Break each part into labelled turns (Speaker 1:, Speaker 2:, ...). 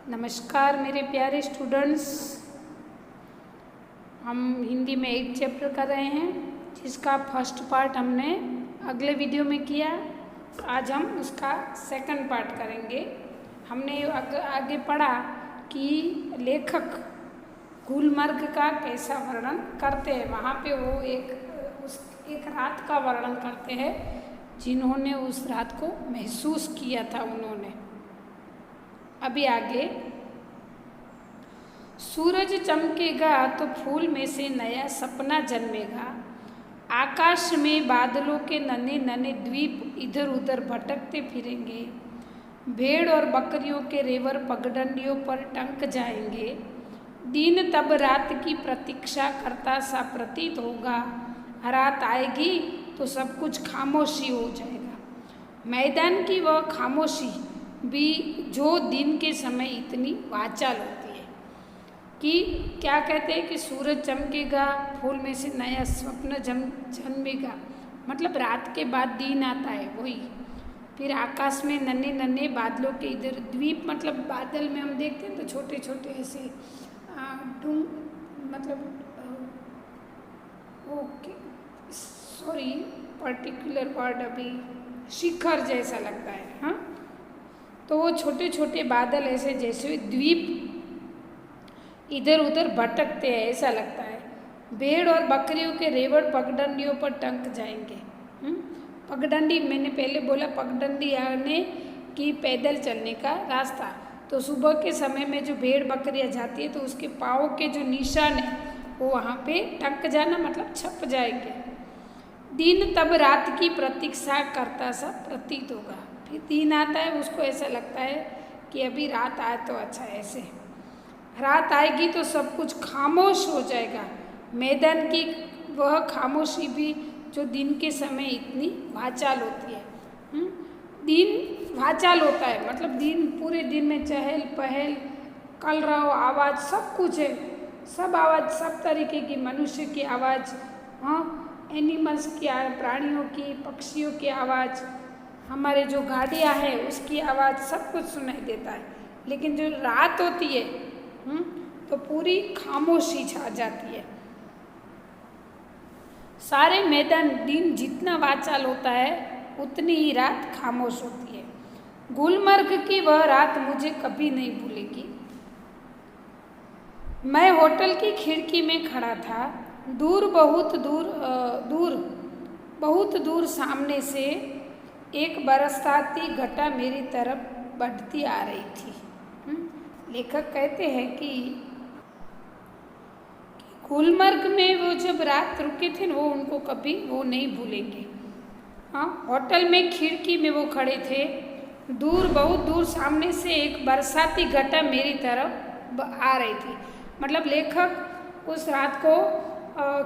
Speaker 1: नमस्कार मेरे प्यारे स्टूडेंट्स। हम हिंदी में 8 चैप्टर कर रहे हैं जिसका फर्स्ट पार्ट हमने अगले वीडियो में किया। आज हम उसका सेकंड पार्ट करेंगे। हमने आगे पढ़ा कि लेखक गुलमर्ग का कैसा वर्णन करते हैं। वहाँ पे वो एक रात का वर्णन करते हैं जिन्होंने उस रात को महसूस किया था उन्होंने। अभी आगे, सूरज चमकेगा तो फूल में से नया सपना जन्मेगा। आकाश में बादलों के नन्हे नन्हे द्वीप इधर उधर भटकते फिरेंगे। भेड़ और बकरियों के रेवर पगडंडियों पर टंक जाएंगे। दिन तब रात की प्रतीक्षा करता सा प्रतीत होगा। रात आएगी तो सब कुछ खामोशी हो जाएगा। मैदान की वह खामोशी भी जो दिन के समय इतनी वाचाल होती है कि क्या कहते हैं कि सूरज चमकेगा, फूल में से नया स्वप्न जन्मेगा, मतलब रात के बाद दिन आता है वही। फिर आकाश में नन्हे नन्हे बादलों के इधर द्वीप, मतलब बादल में हम देखते हैं तो छोटे छोटे ऐसे सॉरी पर्टिकुलर वर्ड अभी शिखर जैसा लगता है। हाँ, तो वो छोटे छोटे बादल ऐसे जैसे द्वीप इधर उधर भटकते हैं ऐसा लगता है। भेड़ और बकरियों के रेवड़ पगडंडियों पर टंक जाएंगे। पगडंडी मैंने पहले बोला, पगडंडी यानी कि पैदल चलने का रास्ता। तो सुबह के समय में जो भेड़ बकरियाँ जाती है तो उसके पाँव के जो निशान है वो वहाँ पे टंक जाना मतलब छप जाएंगे। दिन तब रात की प्रतीक्षा करता सा प्रतीत होगा। फिर दिन आता है, उसको ऐसा लगता है कि अभी रात आए तो अच्छा है। ऐसे रात आएगी तो सब कुछ खामोश हो जाएगा। मैदान की वह खामोशी भी जो दिन के समय इतनी वाचाल होती है। दिन वाचाल होता है मतलब दिन, पूरे दिन में चहल पहल, कलरव, आवाज़ सब कुछ है। सब आवाज़, सब तरीके की, मनुष्य की आवाज़, एनिमल्स की, प्राणियों की, पक्षियों की आवाज़, हमारे जो गाड़ियाँ हैं उसकी आवाज़, सब कुछ सुनाई देता है। लेकिन जो रात होती है तो पूरी खामोशी छा जाती है। सारे मैदान, दिन जितना वाचाल होता है उतनी ही रात खामोश होती है। गुलमर्ग की वह रात मुझे कभी नहीं भूलेगी। मैं होटल की खिड़की में खड़ा था। बहुत दूर सामने से एक बरसाती घटा मेरी तरफ बढ़ती आ रही थी। लेखक कहते हैं कि गुलमर्ग में वो जब रात रुके थे वो उनको कभी वो नहीं भूलेंगे। होटल में खिड़की में वो खड़े थे। बहुत दूर सामने से एक बरसाती घटा मेरी तरफ आ रही थी। मतलब लेखक उस रात को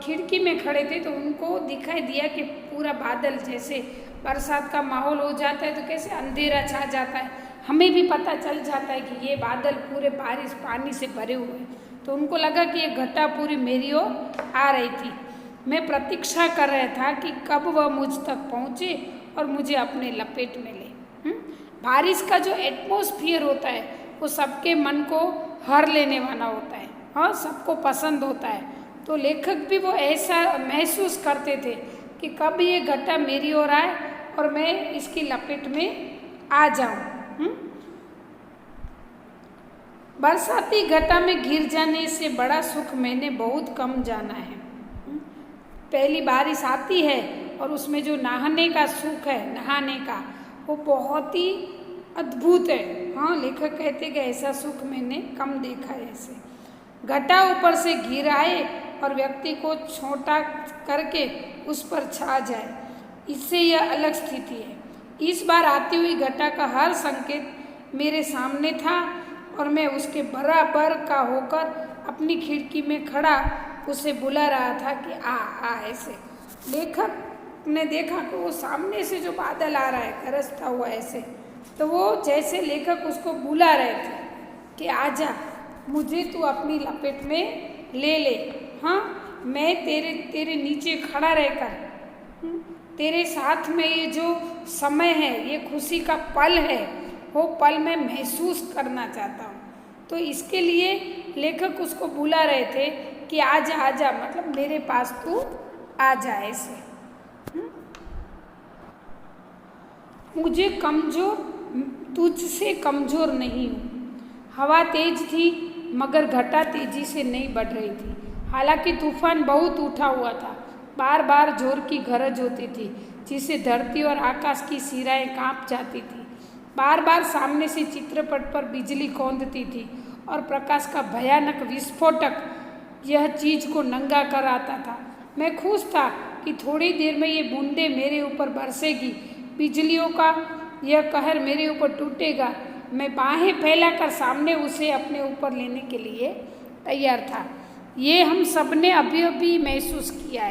Speaker 1: खिड़की में खड़े थे तो उनको दिखाई दिया कि पूरा बादल, जैसे बरसात का माहौल हो जाता है तो कैसे अंधेरा छा जाता है, हमें भी पता चल जाता है कि ये बादल पूरे बारिश पानी से भरे हुए हैं। तो उनको लगा कि ये घटा पूरी मेरी ओर आ रही थी। मैं प्रतीक्षा कर रहा था कि कब वह मुझ तक पहुँचे और मुझे अपने लपेट में ले। बारिश का जो एटमॉस्फियर होता है वो सबके मन को हर लेने वाला होता है। हाँ, सबको पसंद होता है। तो लेखक भी वो ऐसा महसूस करते थे कि कब ये घटा मेरी ओर आए और मैं इसकी लपेट में आ जाऊं। बरसाती घटा में घिर जाने से बड़ा सुख मैंने बहुत कम जाना है। पहली बारिश आती है और उसमें जो नहाने का सुख है, नहाने का, वो बहुत ही अद्भुत है। हाँ, लेखक कहते कि ऐसा सुख मैंने कम देखा है। ऐसे घटा ऊपर से घिर आए और व्यक्ति को छोटा करके उस पर छा जाए, इससे यह अलग स्थिति है। इस बार आती हुई घटा का हर संकेत मेरे सामने था और मैं उसके बराबर का होकर अपनी खिड़की में खड़ा उसे बुला रहा था कि आ। ऐसे लेखक ने देखा कि वो सामने से जो बादल आ रहा है गरजता हुआ ऐसे, तो वो जैसे लेखक उसको बुला रहे थे कि आजा, मुझे तू अपनी लपेट में ले ले। हाँ, मैं तेरे नीचे खड़ा रहकर तेरे साथ में ये जो समय है, ये खुशी का पल है, वो पल मैं महसूस करना चाहता हूँ। तो इसके लिए लेखक उसको बुला रहे थे कि आजा आजा, मतलब मेरे पास तू आ जा ऐसे। मुझे कमजोर, तुझसे कमजोर नहीं हूँ। हवा तेज थी मगर घटा तेजी से नहीं बढ़ रही थी। हालांकि तूफान बहुत उठा हुआ था, बार बार जोर की गरज होती थी जिससे धरती और आकाश की सिराएं कांप जाती थी। बार बार सामने से चित्रपट पर बिजली कौंधती थी और प्रकाश का भयानक विस्फोटक यह चीज को नंगा कर आता था। मैं खुश था कि थोड़ी देर में ये बूंदे मेरे ऊपर बरसेगी, बिजलियों का यह कहर मेरे ऊपर टूटेगा। मैं बाहें फैलाकर सामने उसे अपने ऊपर लेने के लिए तैयार था। ये हम सब ने अभी अभी महसूस किया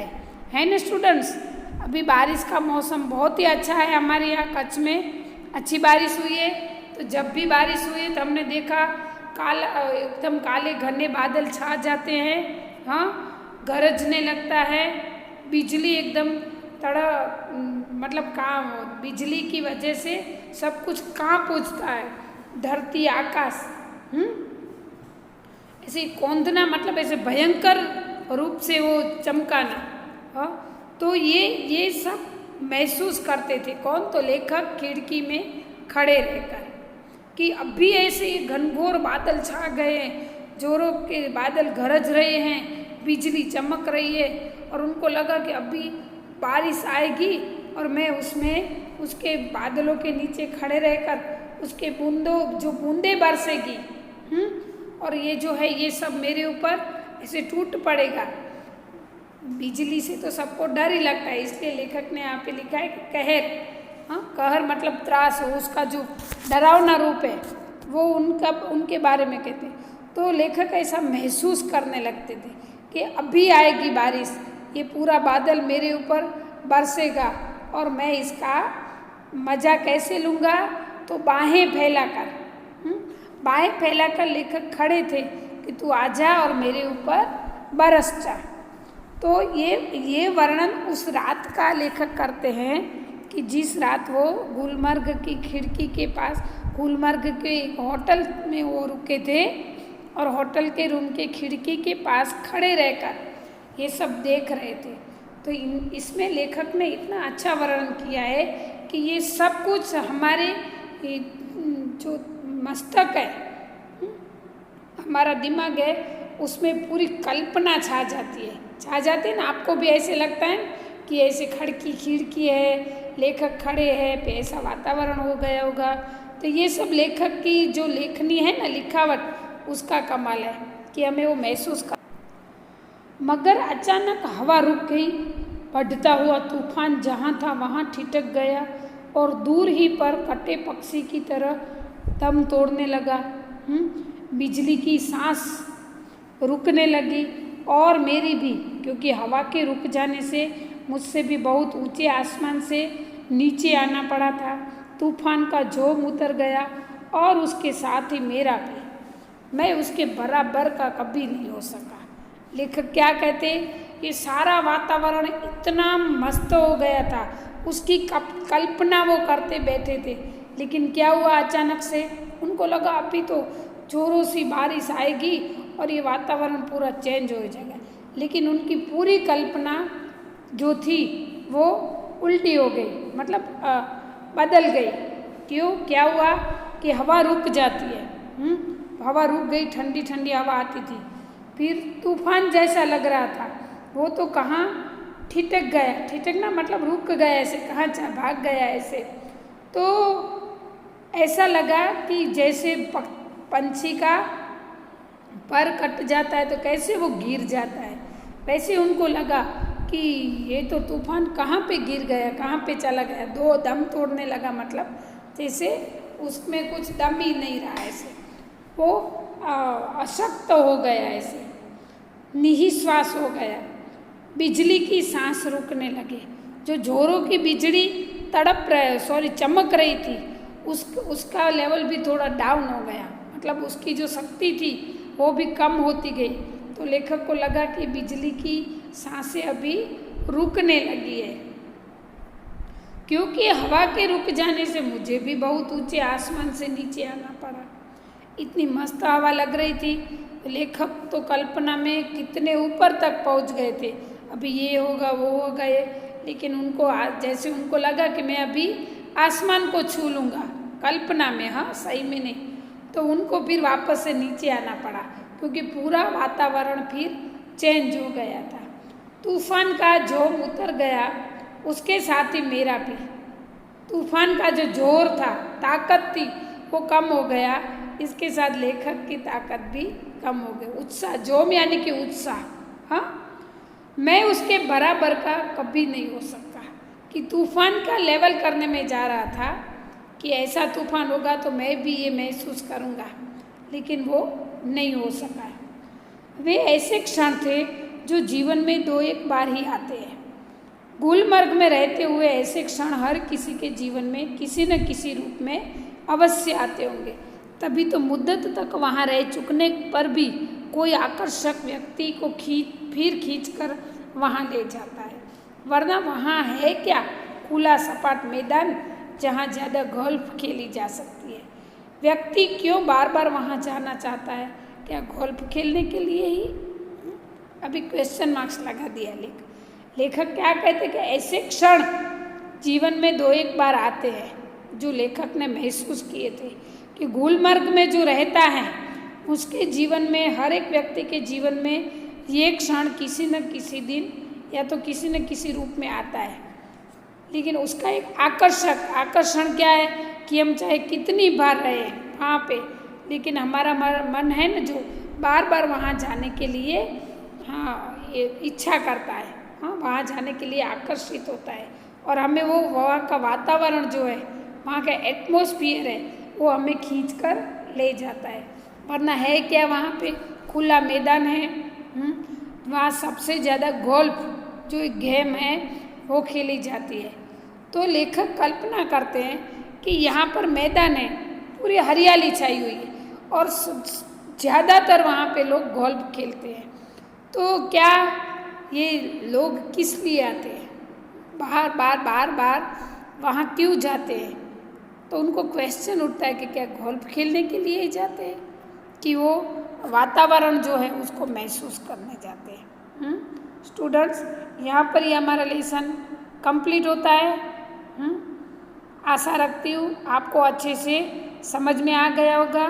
Speaker 1: है ना स्टूडेंट्स। अभी बारिश का मौसम बहुत ही अच्छा है, हमारे यहाँ कच्छ में अच्छी बारिश हुई है। तो जब भी बारिश हुई है तो हमने देखा काला, एकदम काले घने बादल छा जाते हैं, हाँ, गरजने लगता है, बिजली एकदम मतलब बिजली की वजह से सब कुछ कांप उठता है, धरती आकाश, ऐसे कौंधना, मतलब ऐसे भयंकर रूप से वो चमकाना। हाँ, तो ये सब महसूस करते थे कौन? तो लेखक खिड़की में खड़े रहकर कि अभी ऐसे घनघोर बादल छा गए हैं, जोरों के बादल गरज रहे हैं, बिजली चमक रही है और उनको लगा कि अभी बारिश आएगी और मैं उसमें उसके बादलों के नीचे खड़े रहकर उसके बूंदे बरसेगी, और ये जो है ये सब मेरे ऊपर ऐसे टूट पड़ेगा। बिजली से तो सबको डर ही लगता है, इसलिए लेखक ने यहाँ पे लिखा है कि कहर, हाँ, कहर मतलब त्रास हो, उसका जो डरावना रूप है वो उनके बारे में कहते। तो लेखक ऐसा महसूस करने लगते थे कि अभी आएगी बारिश, ये पूरा बादल मेरे ऊपर बरसेगा और मैं इसका मज़ा कैसे लूँगा? तो बाहें फैलाकर लेखक खड़े थे कि तू आजा और मेरे ऊपर बरस जा। तो ये वर्णन उस रात का लेखक करते हैं कि जिस रात वो गुलमर्ग की खिड़की के पास, गुलमर्ग के एक होटल में वो रुके थे और होटल के रूम के खिड़की के पास खड़े रहकर ये सब देख रहे थे। तो इसमें लेखक ने इतना अच्छा वर्णन किया है कि ये सब कुछ हमारे जो मस्तक है, हमारा दिमाग है, उसमें पूरी कल्पना छा जाती है ना। आपको भी ऐसे लगता है कि ऐसे खिड़की है, लेखक खड़े हैं, पे ऐसा वातावरण हो गया होगा। तो ये सब लेखक की जो लेखनी है ना, लिखावट, उसका कमाल है कि हमें वो महसूस कर। मगर अचानक हवा रुक गई, बढ़ता हुआ तूफान जहाँ था वहाँ ठिठक गया और दूर ही पर कटे पक्षी की तरह दम तोड़ने लगा। बिजली की सांस रुकने लगी और मेरी भी, क्योंकि हवा के रुक जाने से मुझसे भी बहुत ऊंचे आसमान से नीचे आना पड़ा था। तूफान का जोम उतर गया और उसके साथ ही मेरा भी। मैं उसके बराबर का कभी नहीं हो सका। लेखक क्या कहते, ये सारा वातावरण इतना मस्त हो गया था, उसकी कल्पना वो करते बैठे थे। लेकिन क्या हुआ, अचानक से उनको लगा अभी तो जोरों सी बारिश आएगी और ये वातावरण पूरा चेंज हो जाएगा। लेकिन उनकी पूरी कल्पना जो थी वो उल्टी हो गई, मतलब बदल गई। क्यों? क्या हुआ कि हवा रुक जाती है, हवा रुक गई, ठंडी ठंडी हवा आती थी। फिर तूफान जैसा लग रहा था, वो तो कहाँ ठिठक गया, ठिठकना मतलब रुक गया, ऐसे कहाँ भाग गया ऐसे। तो ऐसा लगा कि जैसे पंछी का पर कट जाता है तो कैसे वो गिर जाता है, वैसे उनको लगा कि ये तो तूफान कहाँ पे गिर गया, कहाँ पे चला गया। दो दम तोड़ने लगा, मतलब जैसे उसमें कुछ दम ही नहीं रहा, ऐसे वो अशक्त हो गया, ऐसे निःश्वास हो गया। बिजली की सांस रुकने लगे। जो जोरों की बिजली चमक रही थी, उसका लेवल भी थोड़ा डाउन हो गया, मतलब उसकी जो शक्ति थी वो भी कम होती गई। तो लेखक को लगा कि बिजली की सांसें अभी रुकने लगी है, क्योंकि हवा के रुक जाने से मुझे भी बहुत ऊंचे आसमान से नीचे आना पड़ा। इतनी मस्त हवा लग रही थी। लेखक तो कल्पना में कितने ऊपर तक पहुंच गए थे, अभी ये होगा वो होगा ये, लेकिन उनको जैसे उनको लगा कि मैं अभी आसमान को छू लूँगा, कल्पना में, हाँ सही में नहीं, तो उनको फिर वापस से नीचे आना पड़ा क्योंकि पूरा वातावरण फिर चेंज हो गया था। तूफान का जोम उतर गया, उसके साथ ही मेरा भी। तूफान का जो जोर था, ताकत थी, वो कम हो गया, इसके साथ लेखक की ताकत भी कम हो गई। उत्साह, जोम यानी कि उत्साह, हाँ, मैं उसके बराबर का कभी नहीं हो सकता कि तूफान का लेवल करने में जा रहा था कि ऐसा तूफान होगा तो मैं भी ये महसूस करूँगा, लेकिन वो नहीं हो सका। वे ऐसे क्षण थे जो जीवन में 2-1 बार ही आते हैं। गुलमर्ग में रहते हुए ऐसे क्षण हर किसी के जीवन में किसी न किसी रूप में अवश्य आते होंगे, तभी तो मुद्दत तक वहाँ रह चुकने पर भी कोई आकर्षक व्यक्ति को फिर खींचकर वहाँ ले जाता है, वरना वहाँ है क्या, खुला सपाट मैदान जहाँ ज़्यादा गोल्फ खेली जा सकती है। व्यक्ति क्यों बार बार वहाँ जाना चाहता है, क्या गोल्फ खेलने के लिए ही? अभी क्वेश्चन मार्क्स लगा दिया लेखक क्या कहते कि ऐसे क्षण जीवन में 2-1 बार आते हैं, जो लेखक ने महसूस किए थे कि गुलमर्ग में जो रहता है उसके जीवन में, हर एक व्यक्ति के जीवन में ये क्षण किसी न किसी दिन या तो किसी न किसी रूप में आता है, लेकिन उसका एक आकर्षण क्या है कि हम चाहे कितनी बार रहे वहाँ पे, लेकिन हमारा मन है ना जो बार बार वहाँ जाने के लिए, हाँ, ये इच्छा करता है, हाँ, वहाँ जाने के लिए आकर्षित होता है, और हमें वो वहाँ का वातावरण जो है, वहाँ का एटमॉस्फेयर है, वो हमें खींचकर ले जाता है। वरना है क्या, वहाँ पे खुला मैदान है, वहाँ सबसे ज़्यादा गोल्फ जो एक गेम है वो खेली जाती है। तो लेखक कल्पना करते हैं कि यहाँ पर मैदान है, पूरी हरियाली छाई हुई है और ज़्यादातर वहाँ पे लोग गोल्फ खेलते हैं। तो क्या ये लोग किस लिए आते हैं, बार वहाँ क्यों जाते हैं? तो उनको क्वेश्चन उठता है कि क्या गोल्फ खेलने के लिए ही जाते हैं कि वो वातावरण जो है उसको महसूस करने जाते हैं। स्टूडेंट्स, यहाँ पर ही हमारा लेसन कंप्लीट होता है। आशा रखती हूँ आपको अच्छे से समझ में आ गया होगा।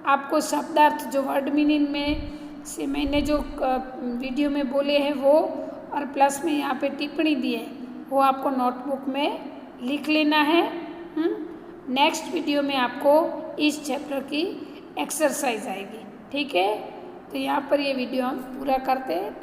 Speaker 1: आपको शब्दार्थ जो वर्ड मीनिंग में से मैंने जो वीडियो में बोले हैं वो, और प्लस में यहाँ पे टिप्पणी दी है, वो आपको नोटबुक में लिख लेना है। नेक्स्ट वीडियो में आपको इस चैप्टर की एक्सरसाइज आएगी, ठीक है? तो यहाँ पर ये वीडियो हम पूरा करते हैं।